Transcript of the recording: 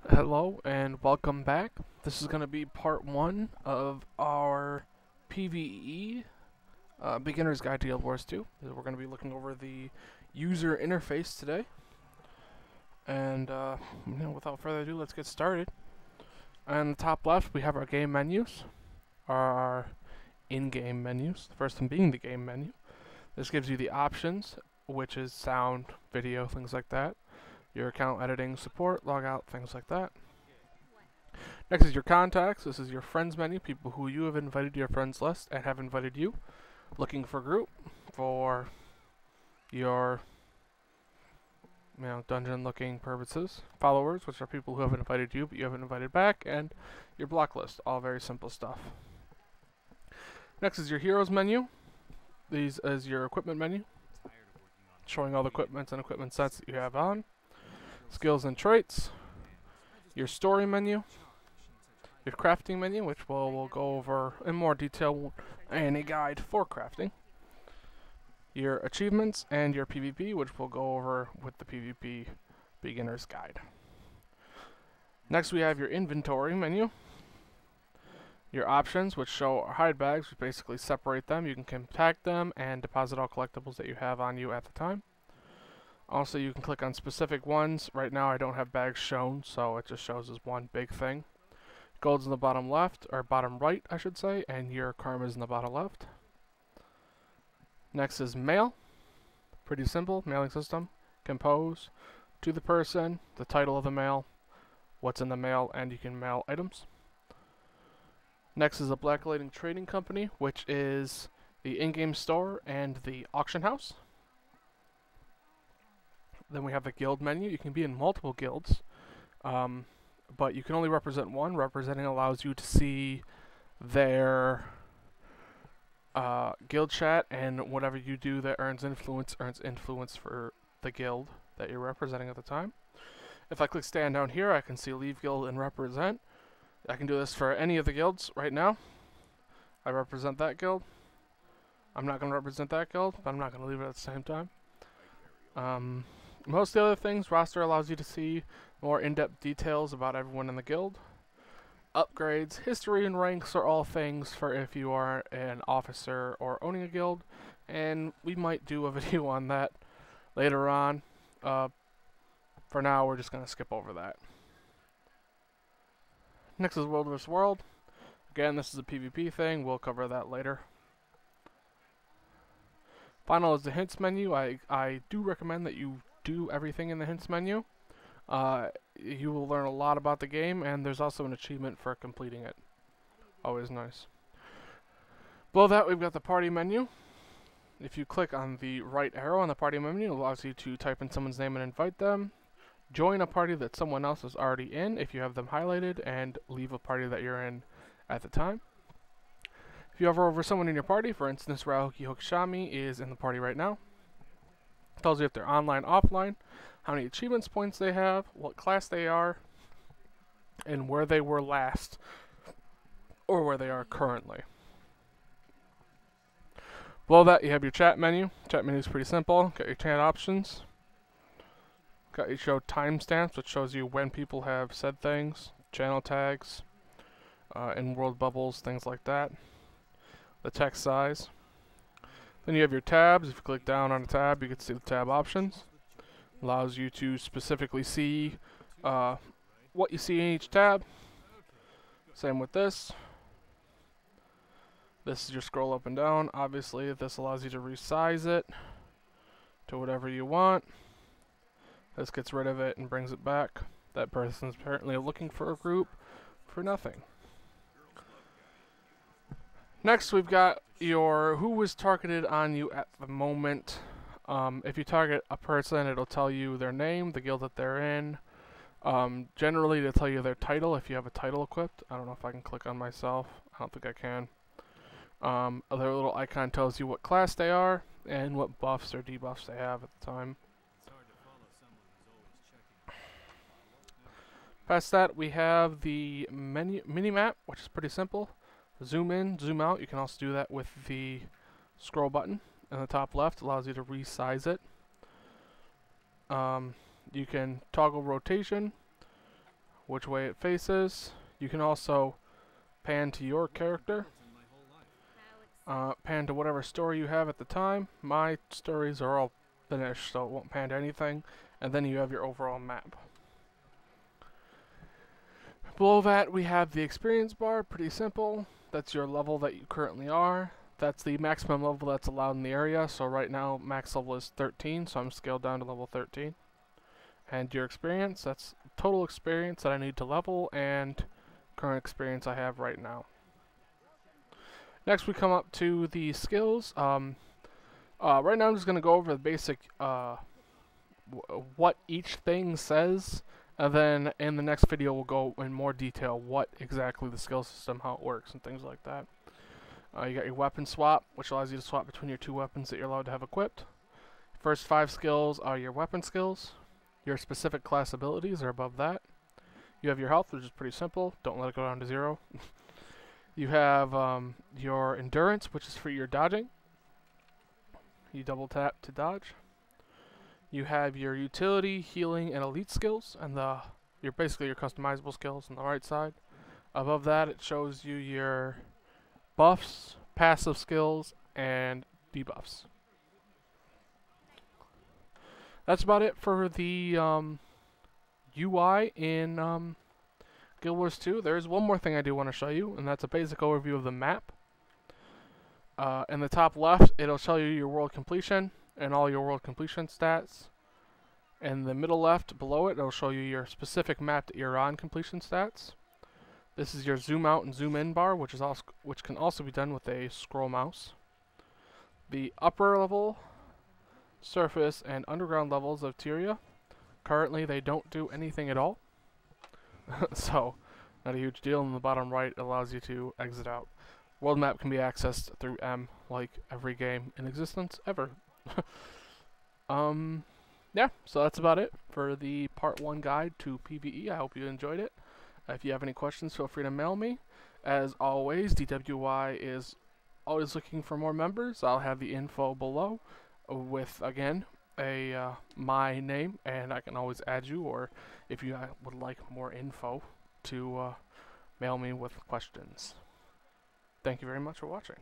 Hello and welcome back. This is going to be part one of our PvE Beginner's Guide to Guild Wars 2. We're going to be looking over the user interface today. And without further ado, let's get started. On the top left, we have our game menus, our in-game menus. The first one being the game menu. This gives you the options, which is sound, video, things like that. Your account editing, support, logout, things like that. Next is your contacts. This is your friends menu, people who you have invited to your friends list and have invited you. Looking for group for your dungeon looking purposes. Followers, which are people who have invited you but you haven't invited back, and your block list. All very simple stuff. Next is your heroes menu. These is your equipment menu, showing all the equipment and equipment sets that you have on. Skills and traits, your story menu, your crafting menu, which we'll go over in more detail in a guide for crafting, your achievements, and your PvP, which we'll go over with the PvP beginner's guide. Next we have your inventory menu, your options, which show our hide bags, which basically separate them. You can compact them and deposit all collectibles that you have on you at the time. Also, you can click on specific ones. Right now I don't have bags shown, so it just shows as one big thing. Gold's in the bottom left, or bottom right, I should say, and your karma's in the bottom left. Next is mail. Pretty simple, mailing system. Compose, to the person, the title of the mail, what's in the mail, and you can mail items. Next is a Black Lighting Trading Company, which is the in-game store and the auction house. Then we have the guild menu. You can be in multiple guilds, but you can only represent one. Representing allows you to see their guild chat, and whatever you do that earns influence for the guild that you're representing at the time. If I click stand down here, I can see leave guild and represent. I can do this for any of the guilds right now. I represent that guild. I'm not going to represent that guild, but I'm not going to leave it at the same time. Most of the other things, roster allows you to see more in-depth details about everyone in the guild. Upgrades, history, and ranks are all things for if you are an officer or owning a guild, and we might do a video on that later on. For now, we're just going to skip over that. Next is World vs. World. Again, this is a PvP thing. We'll cover that later. Final is the hints menu. I do recommend that you do everything in the hints menu. You will learn a lot about the game, and there's also an achievement for completing it. Always nice. Below that, we've got the party menu. If you click on the right arrow on the party menu, it allows you to type in someone's name and invite them. Join a party that someone else is already in if you have them highlighted, and leave a party that you're in at the time. If you hover over someone in your party, for instance, Rauki Hokshami is in the party right now. It tells you if they're online, offline, how many achievements points they have, what class they are, and where they were last, or where they are currently. Below that, you have your chat menu. Chat menu is pretty simple. Got your chat options. Got your show timestamps, which shows you when people have said things, channel tags, in-world bubbles, things like that. The text size. Then you have your tabs. If you click down on a tab, you can see the tab options. Allows you to specifically see what you see in each tab. Same with this. This is your scroll up and down. Obviously, this allows you to resize it to whatever you want. This gets rid of it and brings it back. That person's apparently looking for a group for nothing. Next, we've got your who was targeted on you at the moment. If you target a person, it'll tell you their name, the guild that they're in. Generally, it'll tell you their title if you have a title equipped. I don't know if I can click on myself. I don't think I can. Their little icon tells you what class they are and what buffs or debuffs they have at the time. Past that, we have the mini-map, which is pretty simple. Zoom in, zoom out. You can also do that with the scroll button in the top left. Allows you to resize it. You can toggle rotation, which way it faces. You can also pan to your character, pan to whatever story you have at the time. My stories are all finished, so it won't pan to anything. And then you have your overall map. Below that, we have the experience bar, pretty simple. That's your level that you currently are. That's the maximum level that's allowed in the area. So right now, max level is 13, so I'm scaled down to level 13. And your experience, that's total experience that I need to level and current experience I have right now. Next, we come up to the skills. Right now, I'm just going to go over the basic, what each thing says. And then in the next video, we'll go in more detail what exactly the skill system, how it works, and things like that. You got your weapon swap, which allows you to swap between your two weapons that you're allowed to have equipped. First 5 skills are your weapon skills. Your specific class abilities are above that. You have your health, which is pretty simple. Don't let it go down to 0. You have your endurance, which is for your dodging. You double tap to dodge. You have your utility, healing, and elite skills, and your basically your customizable skills on the right side. Above that, it shows you your buffs, passive skills, and debuffs. That's about it for the UI in Guild Wars 2. There's one more thing I do want to show you, and that's a basic overview of the map. In the top left, it'll show you your world completion and all your world completion stats. In the middle left, below it, it'll show you your specific map that you're on completion stats. This is your zoom out and zoom in bar, which can also be done with a scroll mouse. The upper level, surface, and underground levels of Tyria, currently they don't do anything at all. So, not a huge deal. In the bottom right, it allows you to exit out. World map can be accessed through M, like every game in existence ever. Yeah, so that's about it for the part 1 guide to PvE. I hope you enjoyed it. If you have any questions, feel free to mail me. As always, DWI is always looking for more members. I'll have the info below with, again, my name, and I can always add you, or if you would like more info, to mail me with questions. Thank you very much for watching.